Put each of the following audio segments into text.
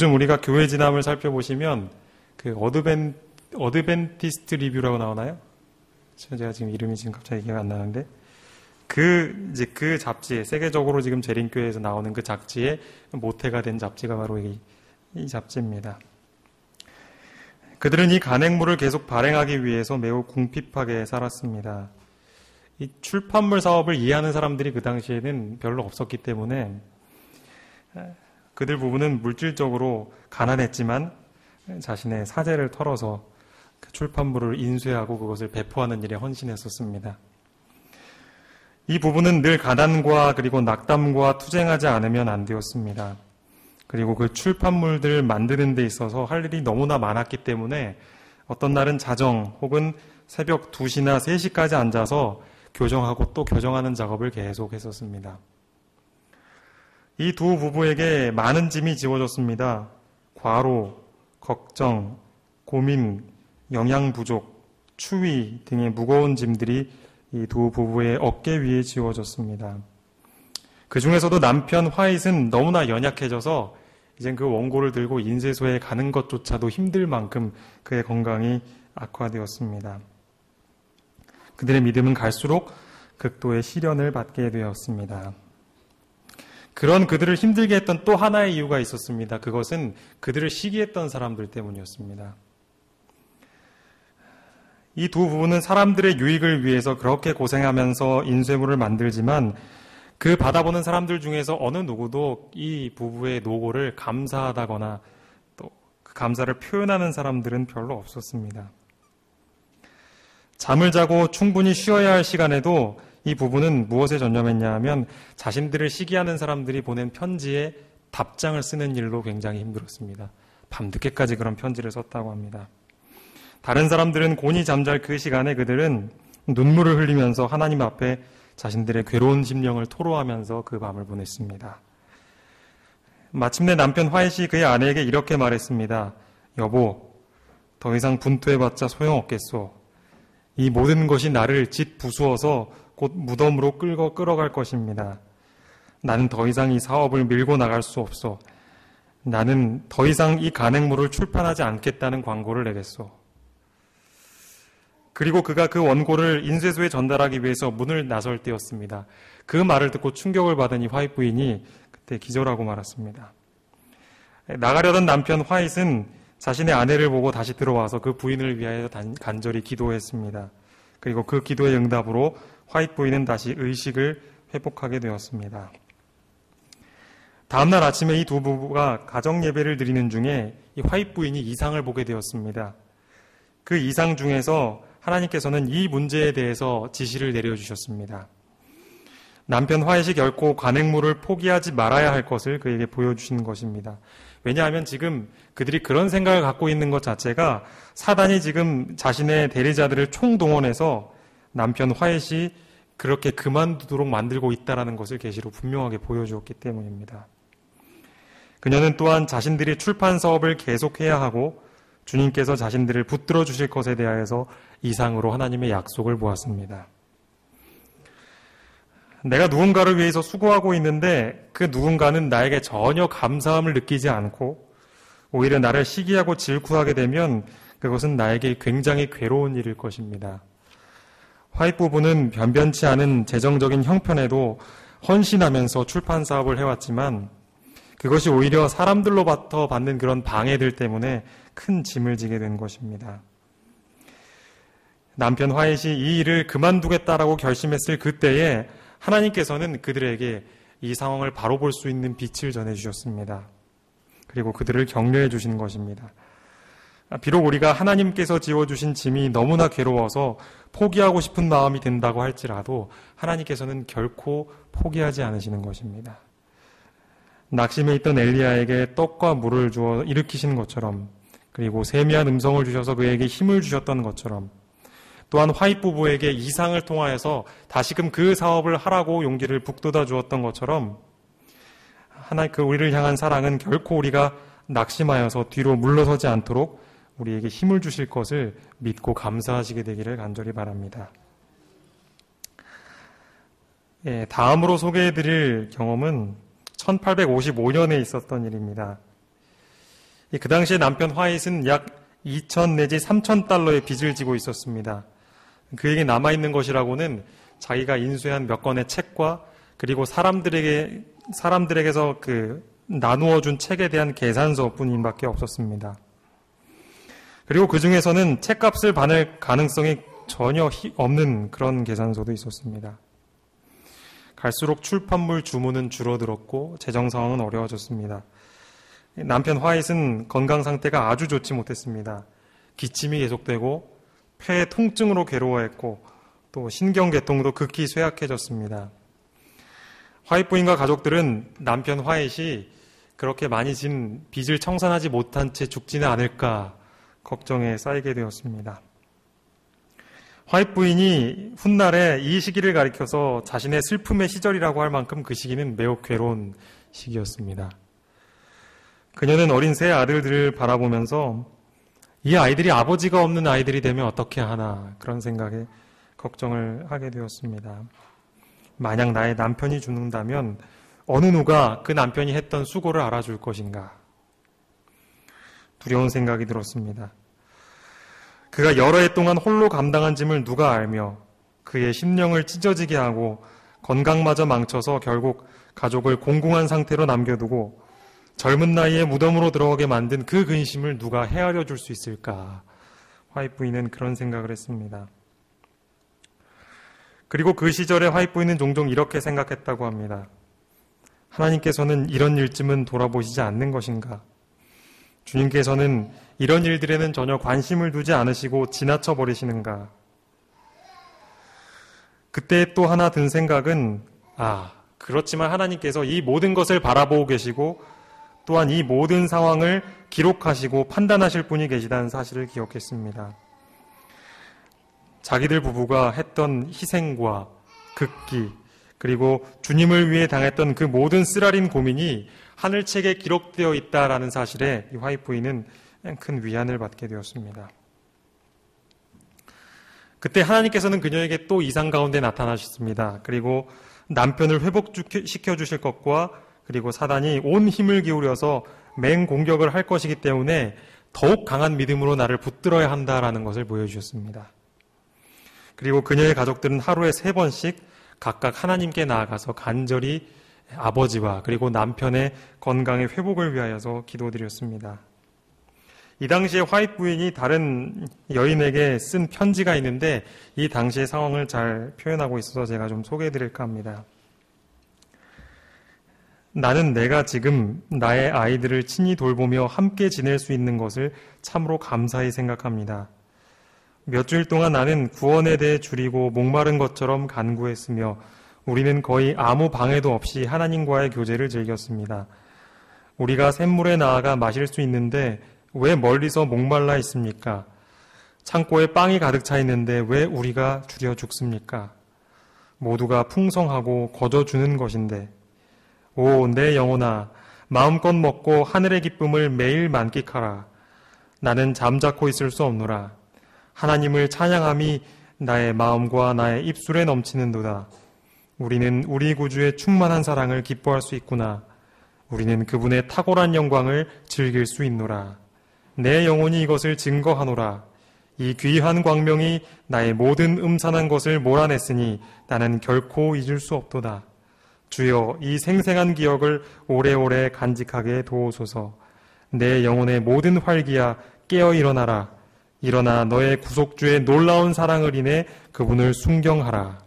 요즘 우리가 교회 진함을 살펴보시면 그 어드벤티스트 리뷰라고 나오나요? 제가 지금 이름이 지금 갑자기 기억 안 나는데 그 잡지에 세계적으로 지금 재림교회에서 나오는 그 잡지에 모태가 된 잡지가 바로 이 잡지입니다. 그들은 이 간행물을 계속 발행하기 위해서 매우 궁핍하게 살았습니다. 이 출판물 사업을 이해하는 사람들이 그 당시에는 별로 없었기 때문에 그들 부부는 물질적으로 가난했지만 자신의 사재를 털어서 그 출판물을 인쇄하고 그것을 배포하는 일에 헌신했었습니다. 이 부부는 늘 가난과 그리고 낙담과 투쟁하지 않으면 안 되었습니다. 그리고 그 출판물들을 만드는 데 있어서 할 일이 너무나 많았기 때문에 어떤 날은 자정 혹은 새벽 2시나 3시까지 앉아서 교정하고 또 교정하는 작업을 계속했었습니다. 이 두 부부에게 많은 짐이 지워졌습니다. 과로, 걱정, 고민, 영양 부족, 추위 등의 무거운 짐들이 이 두 부부의 어깨 위에 지워졌습니다. 그 중에서도 남편 화잇은 너무나 연약해져서 이젠 그 원고를 들고 인쇄소에 가는 것조차도 힘들 만큼 그의 건강이 악화되었습니다. 그들의 믿음은 갈수록 극도의 시련을 받게 되었습니다. 그런 그들을 힘들게 했던 또 하나의 이유가 있었습니다. 그것은 그들을 시기했던 사람들 때문이었습니다. 이 두 부부는 사람들의 유익을 위해서 그렇게 고생하면서 인쇄물을 만들지만 그 받아보는 사람들 중에서 어느 누구도 이 부부의 노고를 감사하다거나 또 그 감사를 표현하는 사람들은 별로 없었습니다. 잠을 자고 충분히 쉬어야 할 시간에도 이 부부는 무엇에 전념했냐 하면 자신들을 시기하는 사람들이 보낸 편지에 답장을 쓰는 일로 굉장히 힘들었습니다. 밤늦게까지 그런 편지를 썼다고 합니다. 다른 사람들은 곤히 잠잘 그 시간에 그들은 눈물을 흘리면서 하나님 앞에 자신들의 괴로운 심령을 토로하면서 그 밤을 보냈습니다. 마침내 남편 화잇이 그의 아내에게 이렇게 말했습니다. 여보, 더 이상 분투해봤자 소용없겠소. 이 모든 것이 나를 짓 부수어서 곧 무덤으로 끌어갈 것입니다. 나는 더 이상 이 사업을 밀고 나갈 수 없소. 나는 더 이상 이 간행물을 출판하지 않겠다는 광고를 내겠소. 그리고 그가 그 원고를 인쇄소에 전달하기 위해서 문을 나설 때였습니다. 그 말을 듣고 충격을 받은 이 화잇 부인이 그때 기절하고 말았습니다. 나가려던 남편 화잇은 자신의 아내를 보고 다시 들어와서 그 부인을 위하여 간절히 기도했습니다. 그리고 그 기도의 응답으로 화잇 부인은 다시 의식을 회복하게 되었습니다. 다음날 아침에 이 두 부부가 가정 예배를 드리는 중에 이 화잇 부인이 이상을 보게 되었습니다. 그 이상 중에서 하나님께서는 이 문제에 대해서 지시를 내려주셨습니다. 남편 화잇이 결코 간행물을 포기하지 말아야 할 것을 그에게 보여주신 것입니다. 왜냐하면 지금 그들이 그런 생각을 갖고 있는 것 자체가 사단이 지금 자신의 대리자들을 총동원해서 남편 화잇이 그렇게 그만두도록 만들고 있다는 것을 계시로 분명하게 보여주었기 때문입니다. 그녀는 또한 자신들이 출판 사업을 계속해야 하고 주님께서 자신들을 붙들어 주실 것에 대하여서 이상으로 하나님의 약속을 보았습니다. 내가 누군가를 위해서 수고하고 있는데 그 누군가는 나에게 전혀 감사함을 느끼지 않고 오히려 나를 시기하고 질투하게 되면 그것은 나에게 굉장히 괴로운 일일 것입니다. 화잇 부부는 변변치 않은 재정적인 형편에도 헌신하면서 출판 사업을 해왔지만 그것이 오히려 사람들로부터 받는 그런 방해들 때문에 큰 짐을 지게 된 것입니다. 남편 화잇이 이 일을 그만두겠다라고 결심했을 그때에 하나님께서는 그들에게 이 상황을 바로 볼 수 있는 빛을 전해주셨습니다. 그리고 그들을 격려해 주신 것입니다. 비록 우리가 하나님께서 지워주신 짐이 너무나 괴로워서 포기하고 싶은 마음이 든다고 할지라도 하나님께서는 결코 포기하지 않으시는 것입니다. 낙심해 있던 엘리야에게 떡과 물을 주어 일으키신 것처럼 그리고 세미한 음성을 주셔서 그에게 힘을 주셨던 것처럼 또한 화잇 부부에게 이상을 통하여서 다시금 그 사업을 하라고 용기를 북돋아 주었던 것처럼 우리를 향한 사랑은 결코 우리가 낙심하여서 뒤로 물러서지 않도록 우리에게 힘을 주실 것을 믿고 감사하시게 되기를 간절히 바랍니다. 다음으로 소개해드릴 경험은 1855년에 있었던 일입니다. 그 당시에 남편 화잇은 약 2,000 내지 3,000달러의 빚을 지고 있었습니다. 그에게 남아있는 것이라고는 자기가 인수한 몇 권의 책과 그리고 사람들에게서 나누어 준 책에 대한 계산서 뿐인밖에 없었습니다. 그리고 그 중에서는 책값을 받을 가능성이 전혀 없는 그런 계산서도 있었습니다. 갈수록 출판물 주문은 줄어들었고 재정 상황은 어려워졌습니다. 남편 화잇은 건강 상태가 아주 좋지 못했습니다. 기침이 계속되고 폐 통증으로 괴로워했고 또 신경계통도 극히 쇠약해졌습니다. 화잇 부인과 가족들은 남편 화잇이 그렇게 많이 진 빚을 청산하지 못한 채 죽지는 않을까 걱정에 쌓이게 되었습니다. 화잇 부인이 훗날에 이 시기를 가리켜서 자신의 슬픔의 시절이라고 할 만큼 그 시기는 매우 괴로운 시기였습니다. 그녀는 어린 세 아들들을 바라보면서 이 아이들이 아버지가 없는 아이들이 되면 어떻게 하나 그런 생각에 걱정을 하게 되었습니다. 만약 나의 남편이 죽는다면 어느 누가 그 남편이 했던 수고를 알아줄 것인가? 두려운 생각이 들었습니다. 그가 여러 해 동안 홀로 감당한 짐을 누가 알며 그의 심령을 찢어지게 하고 건강마저 망쳐서 결국 가족을 공공한 상태로 남겨두고 젊은 나이에 무덤으로 들어가게 만든 그 근심을 누가 헤아려 줄 수 있을까? 화잇 부인은 그런 생각을 했습니다. 그리고 그 시절에 화잇 부인은 종종 이렇게 생각했다고 합니다. 하나님께서는 이런 일쯤은 돌아보시지 않는 것인가? 주님께서는 이런 일들에는 전혀 관심을 두지 않으시고 지나쳐 버리시는가? 그때 또 하나 든 생각은 그렇지만 하나님께서 이 모든 것을 바라보고 계시고 또한 이 모든 상황을 기록하시고 판단하실 분이 계시다는 사실을 기억했습니다. 자기들 부부가 했던 희생과 극기 그리고 주님을 위해 당했던 그 모든 쓰라린 고민이 하늘책에 기록되어 있다라는 사실에 이 화잇 부인은 큰 위안을 받게 되었습니다. 그때 하나님께서는 그녀에게 또 이상 가운데 나타나셨습니다. 그리고 남편을 회복시켜 주실 것과 그리고 사단이 온 힘을 기울여서 맹공격을 할 것이기 때문에 더욱 강한 믿음으로 나를 붙들어야 한다라는 것을 보여주셨습니다. 그리고 그녀의 가족들은 하루에 3번씩 각각 하나님께 나아가서 간절히 아버지와 그리고 남편의 건강의 회복을 위하여서 기도드렸습니다. 이 당시에 화잇 부인이 다른 여인에게 쓴 편지가 있는데 이 당시의 상황을 잘 표현하고 있어서 제가 좀 소개해드릴까 합니다. 나는 내가 지금 나의 아이들을 친히 돌보며 함께 지낼 수 있는 것을 참으로 감사히 생각합니다. 몇 주일 동안 나는 구원에 대해 줄이고 목마른 것처럼 간구했으며 우리는 거의 아무 방해도 없이 하나님과의 교제를 즐겼습니다. 우리가 샘물에 나아가 마실 수 있는데 왜 멀리서 목말라 있습니까? 창고에 빵이 가득 차 있는데 왜 우리가 줄여 죽습니까? 모두가 풍성하고 거저주는 것인데 오, 내 영혼아, 마음껏 먹고 하늘의 기쁨을 매일 만끽하라. 나는 잠자코 있을 수 없노라. 하나님을 찬양함이 나의 마음과 나의 입술에 넘치는도다. 우리는 우리 구주의 충만한 사랑을 기뻐할 수 있구나. 우리는 그분의 탁월한 영광을 즐길 수 있노라. 내 영혼이 이것을 증거하노라. 이 귀한 광명이 나의 모든 음산한 것을 몰아냈으니 나는 결코 잊을 수 없도다. 주여, 이 생생한 기억을 오래오래 간직하게 도우소서. 내 영혼의 모든 활기야 깨어 일어나라. 일어나 너의 구속주의 놀라운 사랑을 인해 그분을 순경하라.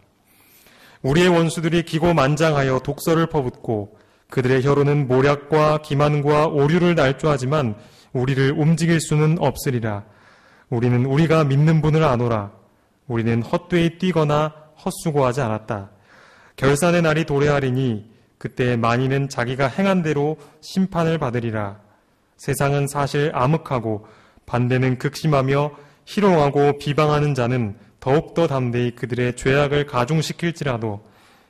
우리의 원수들이 기고만장하여 독서를 퍼붓고 그들의 혀로는 모략과 기만과 오류를 날조하지만 우리를 움직일 수는 없으리라. 우리는 우리가 믿는 분을 아노라. 우리는 헛되이 뛰거나 헛수고하지 않았다. 결산의 날이 도래하리니 그때 만인은 자기가 행한 대로 심판을 받으리라. 세상은 사실 암흑하고 반대는 극심하며 희롱하고 비방하는 자는 더욱더 담대히 그들의 죄악을 가중시킬지라도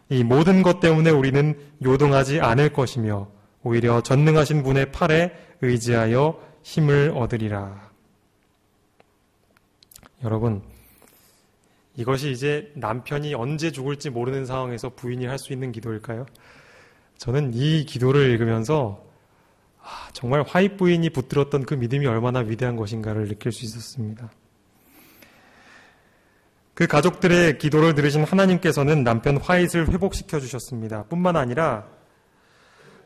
이 모든 것 때문에 우리는 요동하지 않을 것이며 오히려 전능하신 분의 팔에 의지하여 힘을 얻으리라. 여러분, 이것이 이제 남편이 언제 죽을지 모르는 상황에서 부인이 할 수 있는 기도일까요? 저는 이 기도를 읽으면서 정말 화이트 부인이 붙들었던 그 믿음이 얼마나 위대한 것인가를 느낄 수 있었습니다. 그 가족들의 기도를 들으신 하나님께서는 남편 화이트를 회복시켜 주셨습니다. 뿐만 아니라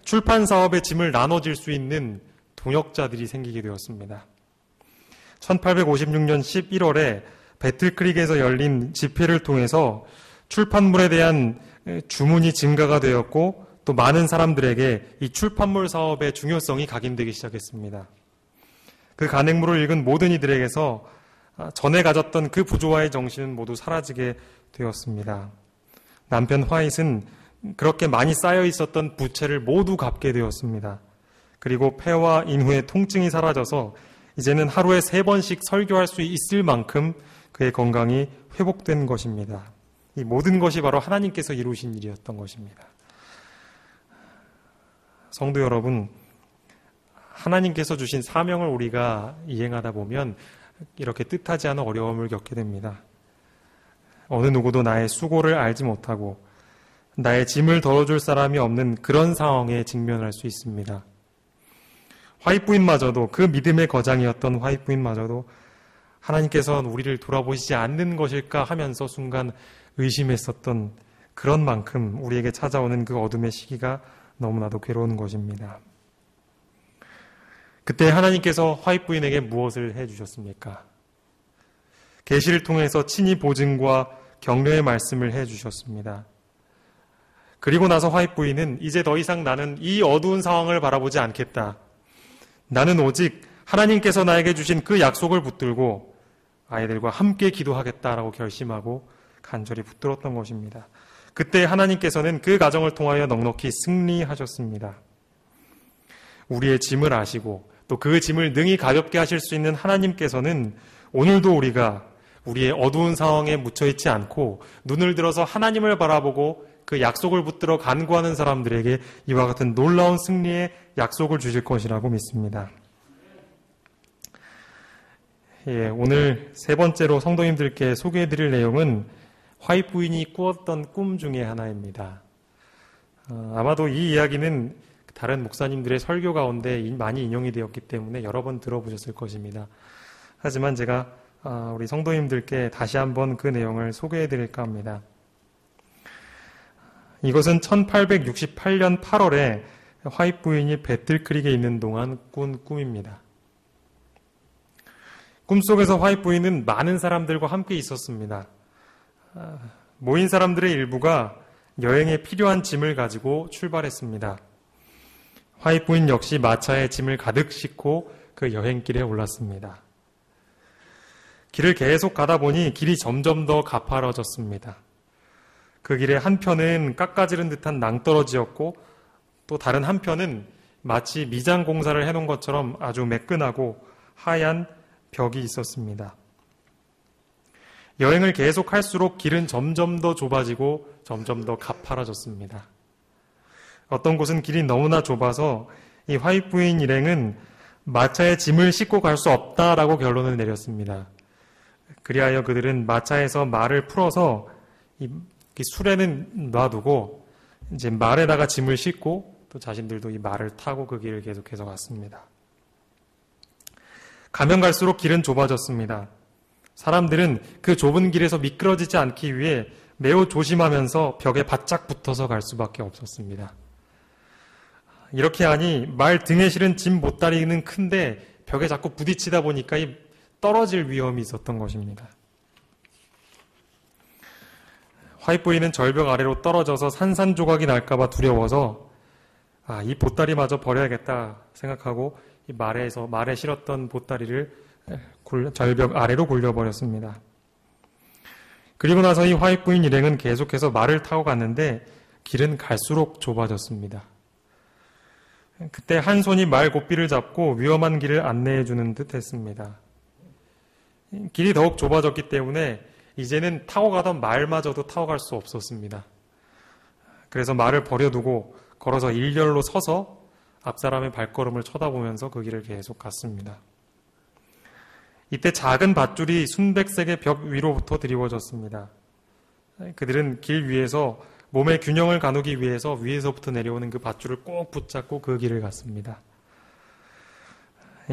출판 사업의 짐을 나눠질 수 있는 동역자들이 생기게 되었습니다. 1856년 11월에 배틀크릭에서 열린 집회를 통해서 출판물에 대한 주문이 증가가 되었고 또 많은 사람들에게 이 출판물 사업의 중요성이 각인되기 시작했습니다. 그 간행물을 읽은 모든 이들에게서 전에 가졌던 그 부조화의 정신은 모두 사라지게 되었습니다. 남편 화이트는 그렇게 많이 쌓여 있었던 부채를 모두 갚게 되었습니다. 그리고 폐와 인후의 통증이 사라져서 이제는 하루에 3번씩 설교할 수 있을 만큼 그의 건강이 회복된 것입니다. 이 모든 것이 바로 하나님께서 이루신 일이었던 것입니다. 성도 여러분, 하나님께서 주신 사명을 우리가 이행하다 보면 이렇게 뜻하지 않은 어려움을 겪게 됩니다. 어느 누구도 나의 수고를 알지 못하고 나의 짐을 덜어줄 사람이 없는 그런 상황에 직면할 수 있습니다. 화이트 부인마저도, 그 믿음의 거장이었던 화이트 부인마저도 하나님께서는 우리를 돌아보시지 않는 것일까 하면서 순간 의심했었던 그런 만큼 우리에게 찾아오는 그 어둠의 시기가 너무나도 괴로운 것입니다. 그때 하나님께서 화이트 부인에게 무엇을 해주셨습니까? 계시를 통해서 친히 보증과 격려의 말씀을 해주셨습니다. 그리고 나서 화이트 부인은 이제 더 이상 나는 이 어두운 상황을 바라보지 않겠다. 나는 오직 하나님께서 나에게 주신 그 약속을 붙들고 아이들과 함께 기도하겠다라고 결심하고 간절히 붙들었던 것입니다. 그때 하나님께서는 그 가정을 통하여 넉넉히 승리하셨습니다. 우리의 짐을 아시고 또 그 짐을 능히 가볍게 하실 수 있는 하나님께서는 오늘도 우리가 우리의 어두운 상황에 묻혀있지 않고 눈을 들어서 하나님을 바라보고 그 약속을 붙들어 간구하는 사람들에게 이와 같은 놀라운 승리의 약속을 주실 것이라고 믿습니다. 오늘 3번째로 성도님들께 소개해드릴 내용은 화이트 부인이 꾸었던 꿈 중에 하나입니다. 아마도 이 이야기는 다른 목사님들의 설교 가운데 많이 인용이 되었기 때문에 여러 번 들어보셨을 것입니다. 하지만 제가 우리 성도님들께 다시 한번 그 내용을 소개해드릴까 합니다. 이것은 1868년 8월에 화이트 부인이 배틀크릭에 있는 동안 꾼 꿈입니다. 꿈속에서 화이트 부인은 많은 사람들과 함께 있었습니다. 모인 사람들의 일부가 여행에 필요한 짐을 가지고 출발했습니다. 화이트 부인 역시 마차에 짐을 가득 싣고 그 여행길에 올랐습니다. 길을 계속 가다 보니 길이 점점 더 가파라졌습니다. 그 길의 한편은 깎아지른 듯한 낭떠러지였고 또 다른 한편은 마치 미장 공사를 해놓은 것처럼 아주 매끈하고 하얀 벽이 있었습니다. 여행을 계속할수록 길은 점점 더 좁아지고 점점 더 가파라졌습니다. 어떤 곳은 길이 너무나 좁아서 이 화이트 부인 일행은 마차에 짐을 싣고 갈 수 없다라고 결론을 내렸습니다. 그리하여 그들은 마차에서 말을 풀어서 이 수레는 놔두고 이제 말에다가 짐을 싣고 또 자신들도 이 말을 타고 그 길을 계속해서 갔습니다. 가면 갈수록 길은 좁아졌습니다. 사람들은 그 좁은 길에서 미끄러지지 않기 위해 매우 조심하면서 벽에 바짝 붙어서 갈 수밖에 없었습니다. 이렇게 하니 말 등에 실은 짐 보따리는 큰데 벽에 자꾸 부딪히다 보니까 떨어질 위험이 있었던 것입니다. 화이트 부인은 절벽 아래로 떨어져서 산산조각이 날까봐 두려워서 이 보따리마저 버려야겠다 생각하고 이 말에 실었던 보따리를 절벽 아래로 굴려버렸습니다. 그리고 나서 이 화이트 부인 일행은 계속해서 말을 타고 갔는데 길은 갈수록 좁아졌습니다. 그때 한 손이 말 고삐를 잡고 위험한 길을 안내해 주는 듯 했습니다. 길이 더욱 좁아졌기 때문에 이제는 타고 가던 말마저도 타고 갈 수 없었습니다. 그래서 말을 버려두고 걸어서 일렬로 서서 앞사람의 발걸음을 쳐다보면서 그 길을 계속 갔습니다. 이때 작은 밧줄이 순백색의 벽 위로부터 드리워졌습니다. 그들은 길 위에서 몸의 균형을 가누기 위해서 위에서부터 내려오는 그 밧줄을 꼭 붙잡고 그 길을 갔습니다.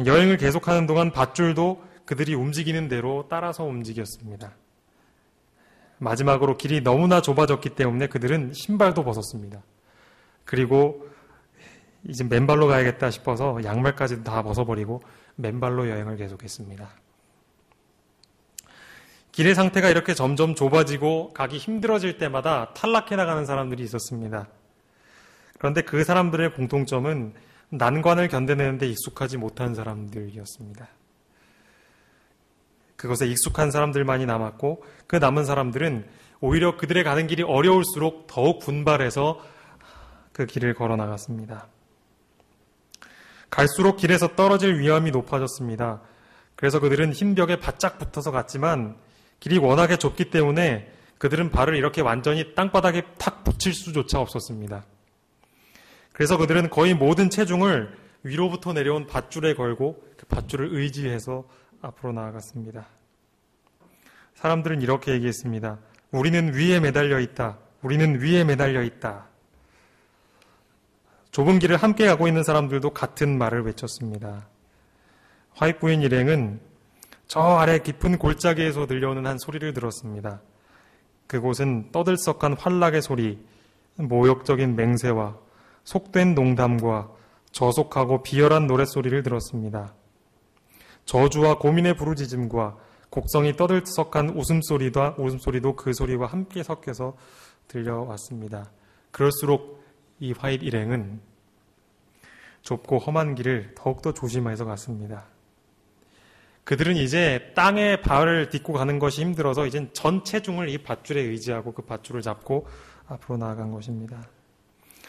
여행을 계속하는 동안 밧줄도 그들이 움직이는 대로 따라서 움직였습니다. 마지막으로 길이 너무나 좁아졌기 때문에 그들은 신발도 벗었습니다. 그리고 이제 맨발로 가야겠다 싶어서 양말까지 다 벗어버리고 맨발로 여행을 계속했습니다. 길의 상태가 이렇게 점점 좁아지고 가기 힘들어질 때마다 탈락해 나가는 사람들이 있었습니다. 그런데 그 사람들의 공통점은 난관을 견뎌내는데 익숙하지 못한 사람들이었습니다. 그것에 익숙한 사람들만이 남았고 그 남은 사람들은 오히려 그들의 가는 길이 어려울수록 더욱 분발해서 그 길을 걸어 나갔습니다. 갈수록 길에서 떨어질 위험이 높아졌습니다. 그래서 그들은 흰 벽에 바짝 붙어서 갔지만 길이 워낙에 좁기 때문에 그들은 발을 이렇게 완전히 땅바닥에 탁 붙일 수조차 없었습니다. 그래서 그들은 거의 모든 체중을 위로부터 내려온 밧줄에 걸고 그 밧줄을 의지해서 앞으로 나아갔습니다. 사람들은 이렇게 얘기했습니다. 우리는 위에 매달려 있다. 우리는 위에 매달려 있다. 좁은 길을 함께 가고 있는 사람들도 같은 말을 외쳤습니다. 화이트 부인 일행은 저 아래 깊은 골짜기에서 들려오는 한 소리를 들었습니다. 그곳은 떠들썩한 환락의 소리, 모욕적인 맹세와 속된 농담과 저속하고 비열한 노랫소리를 들었습니다. 저주와 고민의 부르짖음과 곡성이 떠들썩한 웃음소리도 그 소리와 함께 섞여서 들려왔습니다. 그럴수록 이 화이트 일행은 좁고 험한 길을 더욱더 조심해서 갔습니다. 그들은 이제 땅에 발을 딛고 가는 것이 힘들어서 이젠 전 체중을 이 밧줄에 의지하고 그 밧줄을 잡고 앞으로 나아간 것입니다.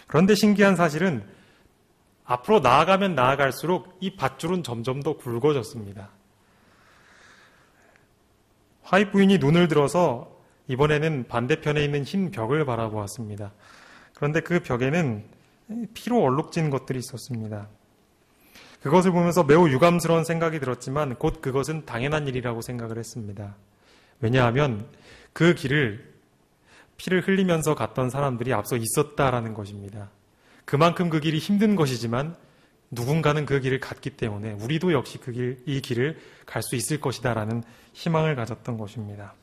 그런데 신기한 사실은 앞으로 나아가면 나아갈수록 이 밧줄은 점점 더 굵어졌습니다. 화이트 부인이 눈을 들어서 이번에는 반대편에 있는 흰 벽을 바라보았습니다. 그런데 그 벽에는 피로 얼룩진 것들이 있었습니다. 그것을 보면서 매우 유감스러운 생각이 들었지만 곧 그것은 당연한 일이라고 생각을 했습니다. 왜냐하면 그 길을 피를 흘리면서 갔던 사람들이 앞서 있었다라는 것입니다. 그만큼 그 길이 힘든 것이지만 누군가는 그 길을 갔기 때문에 우리도 역시 이 길을 갈 수 있을 것이다라는 희망을 가졌던 것입니다.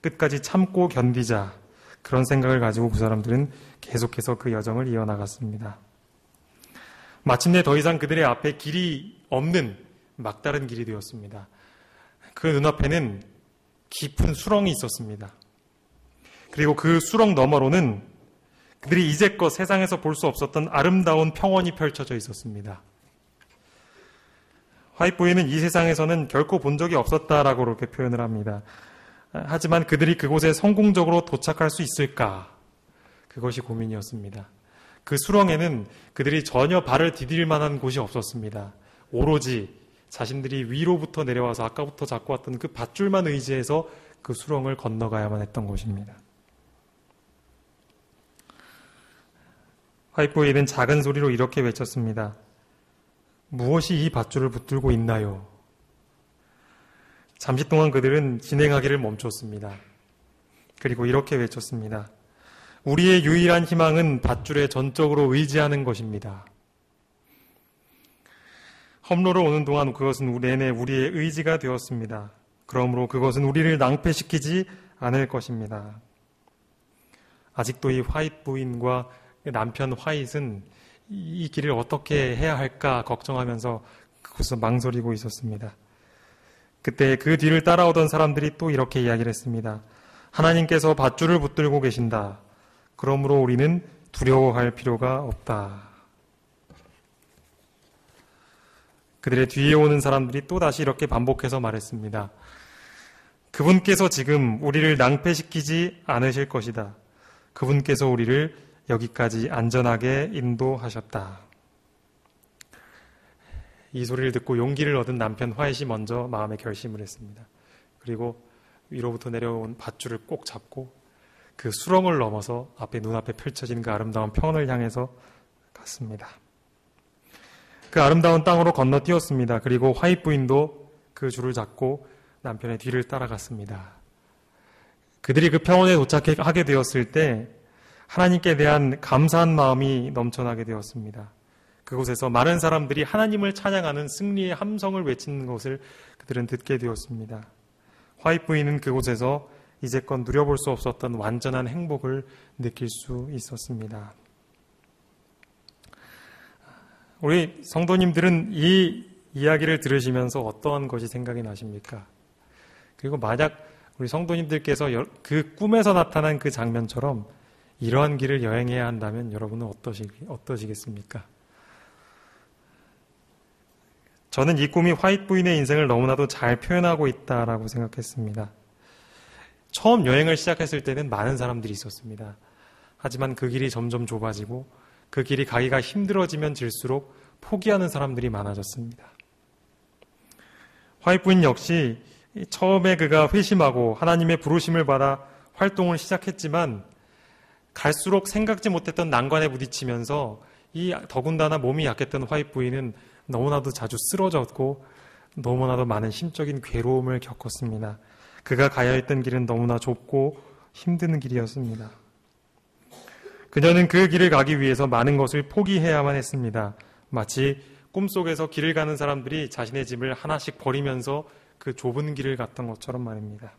끝까지 참고 견디자, 그런 생각을 가지고 그 사람들은 계속해서 그 여정을 이어나갔습니다. 마침내 더 이상 그들의 앞에 길이 없는 막다른 길이 되었습니다. 그 눈앞에는 깊은 수렁이 있었습니다. 그리고 그 수렁 너머로는 그들이 이제껏 세상에서 볼 수 없었던 아름다운 평원이 펼쳐져 있었습니다. 화이트 부인은 이 세상에서는 결코 본 적이 없었다라고 그렇게 표현을 합니다. 하지만 그들이 그곳에 성공적으로 도착할 수 있을까? 그것이 고민이었습니다. 그 수렁에는 그들이 전혀 발을 디딜 만한 곳이 없었습니다. 오로지 자신들이 위로부터 내려와서 아까부터 잡고 왔던 그 밧줄만 의지해서 그 수렁을 건너가야만 했던 것입니다. 화이트 부인은 작은 소리로 이렇게 외쳤습니다. 무엇이 이 밧줄을 붙들고 있나요? 잠시 동안 그들은 진행하기를 멈췄습니다. 그리고 이렇게 외쳤습니다. 우리의 유일한 희망은 밧줄에 전적으로 의지하는 것입니다. 험로로 오는 동안 그것은 내내 우리의 의지가 되었습니다. 그러므로 그것은 우리를 낭패시키지 않을 것입니다. 아직도 이 화이트 부인과 남편 화이트는 이 길을 어떻게 해야 할까 걱정하면서 그곳에서 망설이고 있었습니다. 그때 그 뒤를 따라오던 사람들이 또 이렇게 이야기를 했습니다. 하나님께서 밧줄을 붙들고 계신다. 그러므로 우리는 두려워할 필요가 없다. 그들의 뒤에 오는 사람들이 또다시 이렇게 반복해서 말했습니다. 그분께서 지금 우리를 낭패시키지 않으실 것이다. 그분께서 우리를 여기까지 안전하게 인도하셨다. 이 소리를 듣고 용기를 얻은 남편 화이트이 먼저 마음에 결심을 했습니다. 그리고 위로부터 내려온 밧줄을 꼭 잡고 그 수렁을 넘어서 눈앞에 펼쳐진 그 아름다운 평원을 향해서 갔습니다. 그 아름다운 땅으로 건너뛰었습니다. 그리고 화이트 부인도 그 줄을 잡고 남편의 뒤를 따라갔습니다. 그들이 그 평원에 도착하게 되었을 때 하나님께 대한 감사한 마음이 넘쳐나게 되었습니다. 그곳에서 많은 사람들이 하나님을 찬양하는 승리의 함성을 외치는 것을 그들은 듣게 되었습니다. 화이트 부인은 그곳에서 이제껏 누려볼 수 없었던 완전한 행복을 느낄 수 있었습니다. 우리 성도님들은 이 이야기를 들으시면서 어떠한 것이 생각이 나십니까? 그리고 만약 우리 성도님들께서 그 꿈에서 나타난 그 장면처럼 이러한 길을 여행해야 한다면 여러분은 어떠시겠습니까? 저는 이 꿈이 화이트 부인의 인생을 너무나도 잘 표현하고 있다라고 생각했습니다. 처음 여행을 시작했을 때는 많은 사람들이 있었습니다. 하지만 그 길이 점점 좁아지고 그 길이 가기가 힘들어지면 질수록 포기하는 사람들이 많아졌습니다. 화이트 부인 역시 처음에 그가 회심하고 하나님의 부르심을 받아 활동을 시작했지만 갈수록 생각지 못했던 난관에 부딪히면서 이 더군다나 몸이 약했던 화이트 부인은 너무나도 자주 쓰러졌고 너무나도 많은 심적인 괴로움을 겪었습니다. 그가 가야 했던 길은 너무나 좁고 힘든 길이었습니다. 그녀는 그 길을 가기 위해서 많은 것을 포기해야만 했습니다. 마치 꿈속에서 길을 가는 사람들이 자신의 짐을 하나씩 버리면서 그 좁은 길을 갔던 것처럼 말입니다.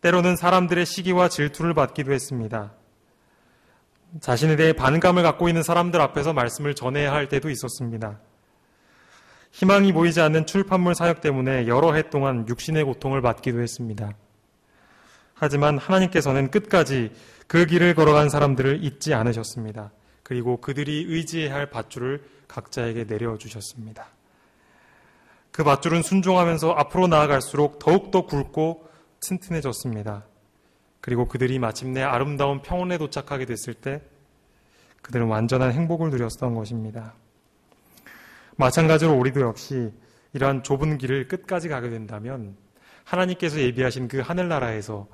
때로는 사람들의 시기와 질투를 받기도 했습니다. 자신에 대해 반감을 갖고 있는 사람들 앞에서 말씀을 전해야 할 때도 있었습니다. 희망이 보이지 않는 출판물 사역 때문에 여러 해 동안 육신의 고통을 받기도 했습니다. 하지만 하나님께서는 끝까지 그 길을 걸어간 사람들을 잊지 않으셨습니다. 그리고 그들이 의지해야 할 밧줄을 각자에게 내려주셨습니다. 그 밧줄은 순종하면서 앞으로 나아갈수록 더욱더 굵고 튼튼해졌습니다. 그리고 그들이 마침내 아름다운 평온에 도착하게 됐을 때 그들은 완전한 행복을 누렸던 것입니다. 마찬가지로 우리도 역시 이러한 좁은 길을 끝까지 가게 된다면 하나님께서 예비하신 그 하늘나라에서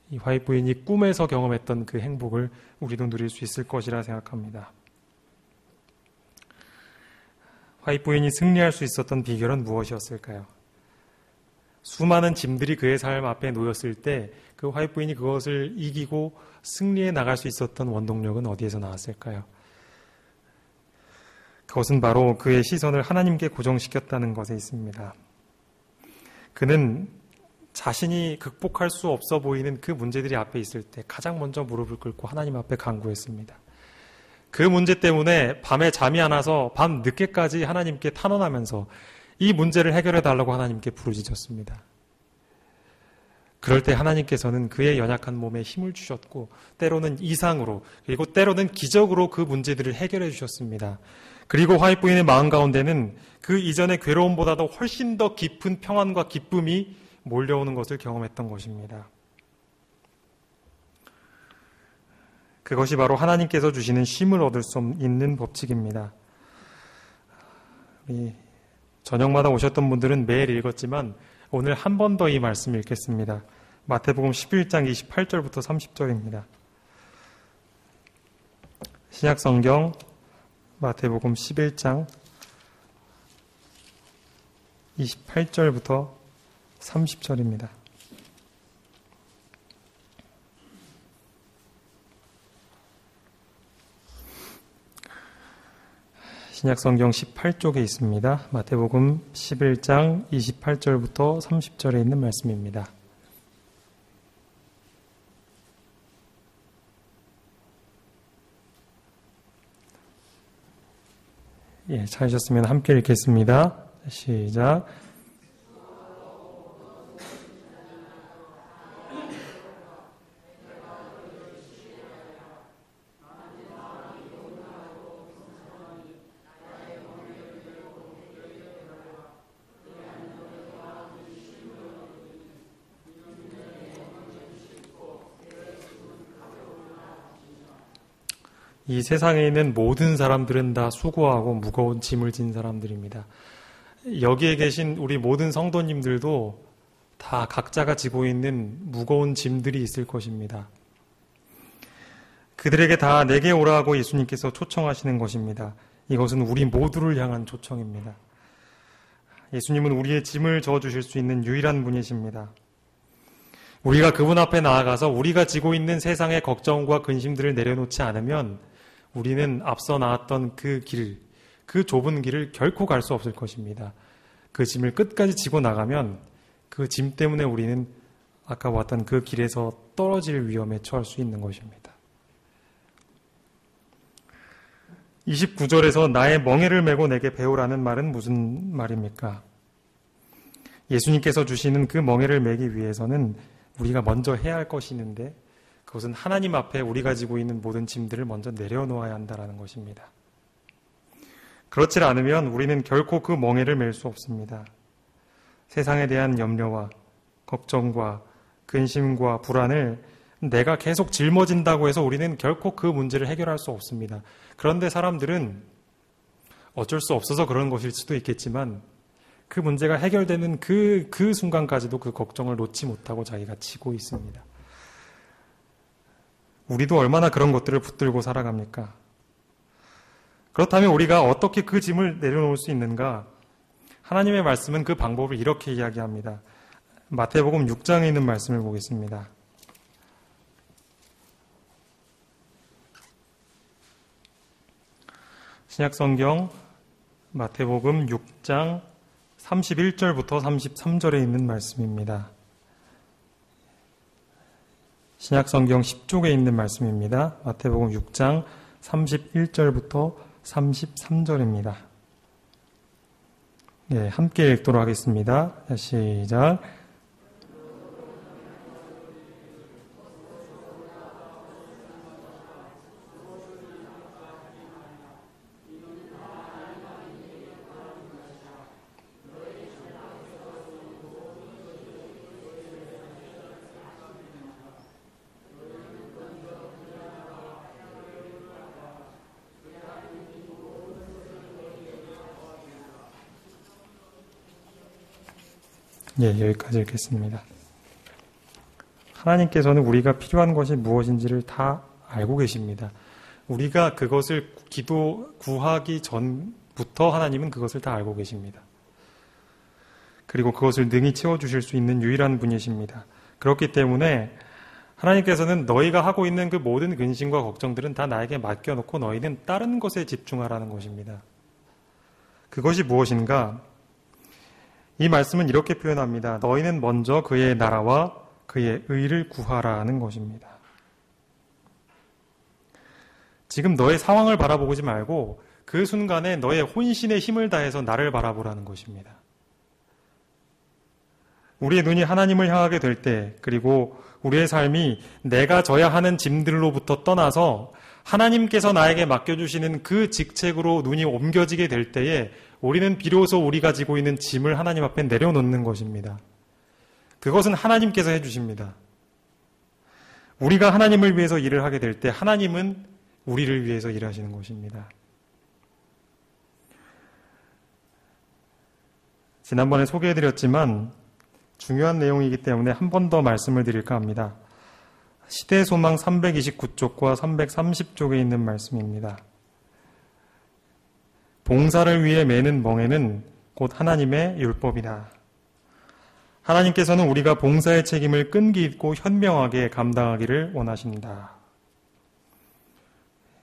이 화이트 부인이 꿈에서 경험했던 그 행복을 우리도 누릴 수 있을 것이라 생각합니다. 화이트 부인이 승리할 수 있었던 비결은 무엇이었을까요? 수많은 짐들이 그의 삶 앞에 놓였을 때 그 화이트 부인이 그것을 이기고 승리해 나갈 수 있었던 원동력은 어디에서 나왔을까요? 그것은 바로 그의 시선을 하나님께 고정시켰다는 것에 있습니다. 그는 자신이 극복할 수 없어 보이는 그 문제들이 앞에 있을 때 가장 먼저 무릎을 꿇고 하나님 앞에 간구했습니다. 그 문제 때문에 밤에 잠이 안 와서 밤 늦게까지 하나님께 탄원하면서 이 문제를 해결해 달라고 하나님께 부르짖었습니다. 그럴 때 하나님께서는 그의 연약한 몸에 힘을 주셨고 때로는 이상으로 그리고 때로는 기적으로 그 문제들을 해결해 주셨습니다. 그리고 화이트 부인의 마음 가운데는 그 이전의 괴로움보다도 훨씬 더 깊은 평안과 기쁨이 몰려오는 것을 경험했던 것입니다. 그것이 바로 하나님께서 주시는 쉼을 얻을 수 있는 법칙입니다. 저녁마다 오셨던 분들은 매일 읽었지만 오늘 한 번 더 이 말씀을 읽겠습니다. 마태복음 11장 28절부터 30절입니다. 신약성경 마태복음 11장 28절부터 30절입니다. 신약성경 18쪽에 있습니다. 마태복음 11장 28절부터 30절에 있는 말씀입니다. 찾으셨으면 함께 읽겠습니다. 시작. 이 세상에 있는 모든 사람들은 다 수고하고 무거운 짐을 진 사람들입니다. 여기에 계신 우리 모든 성도님들도 다 각자가 지고 있는 무거운 짐들이 있을 것입니다. 그들에게 다 내게 오라고 예수님께서 초청하시는 것입니다. 이것은 우리 모두를 향한 초청입니다. 예수님은 우리의 짐을 져주실 수 있는 유일한 분이십니다. 우리가 그분 앞에 나아가서 우리가 지고 있는 세상의 걱정과 근심들을 내려놓지 않으면 우리는 앞서 나왔던 그 길, 그 좁은 길을 결코 갈 수 없을 것입니다. 그 짐을 끝까지 지고 나가면 그 짐 때문에 우리는 아까 봤던 그 길에서 떨어질 위험에 처할 수 있는 것입니다. 29절에서 나의 멍에를 메고 내게 배우라는 말은 무슨 말입니까? 예수님께서 주시는 그 멍에를 메기 위해서는 우리가 먼저 해야 할 것이 있는데 그것은 하나님 앞에 우리가 지고 있는 모든 짐들을 먼저 내려놓아야 한다는 것입니다. 그렇지 않으면 우리는 결코 그 멍에를 맬 수 없습니다. 세상에 대한 염려와 걱정과 근심과 불안을 내가 계속 짊어진다고 해서 우리는 결코 그 문제를 해결할 수 없습니다. 그런데 사람들은 어쩔 수 없어서 그런 것일 수도 있겠지만 그 문제가 해결되는 그 순간까지도 그 걱정을 놓지 못하고 자기가 지고 있습니다. 우리도 얼마나 그런 것들을 붙들고 살아갑니까? 그렇다면 우리가 어떻게 그 짐을 내려놓을 수 있는가? 하나님의 말씀은 그 방법을 이렇게 이야기합니다. 마태복음 6장에 있는 말씀을 보겠습니다. 신약성경 마태복음 6장 31절부터 33절에 있는 말씀입니다. 신약성경 10쪽에 있는 말씀입니다. 마태복음 6장 31절부터 33절입니다. 예, 함께 읽도록 하겠습니다. 시작. 예, 여기까지 읽겠습니다. 하나님께서는 우리가 필요한 것이 무엇인지를 다 알고 계십니다. 우리가 그것을 구하기 전부터 하나님은 그것을 다 알고 계십니다. 그리고 그것을 능히 채워주실 수 있는 유일한 분이십니다. 그렇기 때문에 하나님께서는 너희가 하고 있는 그 모든 근심과 걱정들은 다 나에게 맡겨놓고 너희는 다른 것에 집중하라는 것입니다. 그것이 무엇인가? 이 말씀은 이렇게 표현합니다. 너희는 먼저 그의 나라와 그의 의를 구하라는 것입니다. 지금 너의 상황을 바라보지 말고 그 순간에 너의 혼신의 힘을 다해서 나를 바라보라는 것입니다. 우리의 눈이 하나님을 향하게 될 때, 그리고 우리의 삶이 내가 져야 하는 짐들로부터 떠나서 하나님께서 나에게 맡겨주시는 그 직책으로 눈이 옮겨지게 될 때에 우리는 비로소 우리가 지고 있는 짐을 하나님 앞에 내려놓는 것입니다. 그것은 하나님께서 해주십니다. 우리가 하나님을 위해서 일을 하게 될 때 하나님은 우리를 위해서 일하시는 것입니다. 지난번에 소개해드렸지만 중요한 내용이기 때문에 한 번 더 말씀을 드릴까 합니다. 시대소망 329쪽과 330쪽에 있는 말씀입니다. 봉사를 위해 매는 멍에는 곧 하나님의 율법이다. 하나님께서는 우리가 봉사의 책임을 끈기 있고 현명하게 감당하기를 원하신다.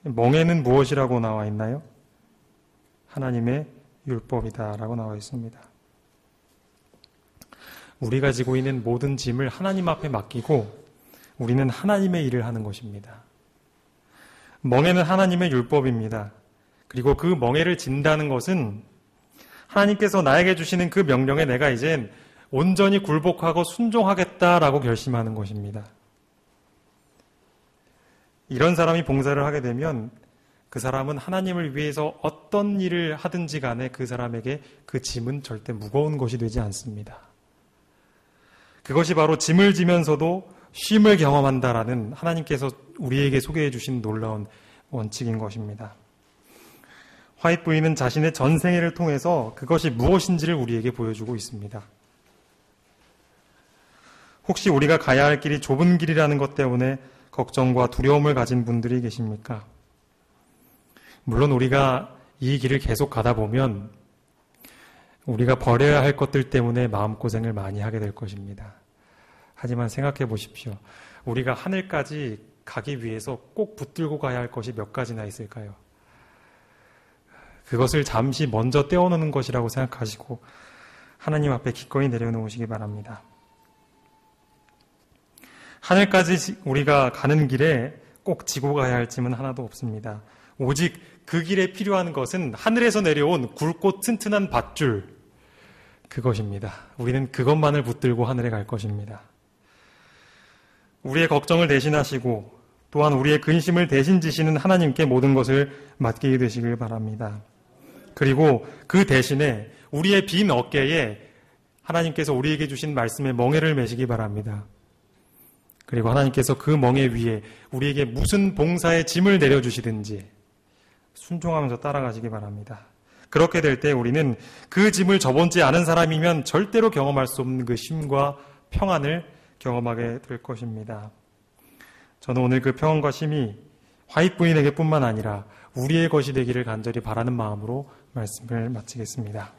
멍에는 무엇이라고 나와 있나요? 하나님의 율법이다라고 나와 있습니다. 우리가 지고 있는 모든 짐을 하나님 앞에 맡기고 우리는 하나님의 일을 하는 것입니다. 멍에는 하나님의 율법입니다. 그리고 그 멍에를 진다는 것은 하나님께서 나에게 주시는 그 명령에 내가 이젠 온전히 굴복하고 순종하겠다라고 결심하는 것입니다. 이런 사람이 봉사를 하게 되면 그 사람은 하나님을 위해서 어떤 일을 하든지 간에 그 사람에게 그 짐은 절대 무거운 것이 되지 않습니다. 그것이 바로 짐을 지면서도 쉼을 경험한다라는 하나님께서 우리에게 소개해 주신 놀라운 원칙인 것입니다. 화이트 부인은 자신의 전생애를 통해서 그것이 무엇인지를 우리에게 보여주고 있습니다. 혹시 우리가 가야 할 길이 좁은 길이라는 것 때문에 걱정과 두려움을 가진 분들이 계십니까? 물론 우리가 이 길을 계속 가다 보면 우리가 버려야 할 것들 때문에 마음고생을 많이 하게 될 것입니다. 하지만 생각해 보십시오. 우리가 하늘까지 가기 위해서 꼭 붙들고 가야 할 것이 몇 가지나 있을까요? 그것을 잠시 먼저 떼어놓는 것이라고 생각하시고 하나님 앞에 기꺼이 내려놓으시기 바랍니다. 하늘까지 우리가 가는 길에 꼭 지고 가야 할 짐은 하나도 없습니다. 오직 그 길에 필요한 것은 하늘에서 내려온 굵고 튼튼한 밧줄, 그것입니다. 우리는 그것만을 붙들고 하늘에 갈 것입니다. 우리의 걱정을 대신하시고 또한 우리의 근심을 대신 지시는 하나님께 모든 것을 맡기게 되시길 바랍니다. 그리고 그 대신에 우리의 빈 어깨에 하나님께서 우리에게 주신 말씀의 멍에를 메시기 바랍니다. 그리고 하나님께서 그 멍에 위에 우리에게 무슨 봉사의 짐을 내려주시든지 순종하면서 따라가시기 바랍니다. 그렇게 될 때 우리는 그 짐을 져본지 않은 사람이면 절대로 경험할 수 없는 그 쉼과 평안을 경험하게 될 것입니다. 저는 오늘 그 평안과 쉼이 화이트 부인에게 뿐만 아니라 우리의 것이 되기를 간절히 바라는 마음으로 말씀을 마치겠습니다.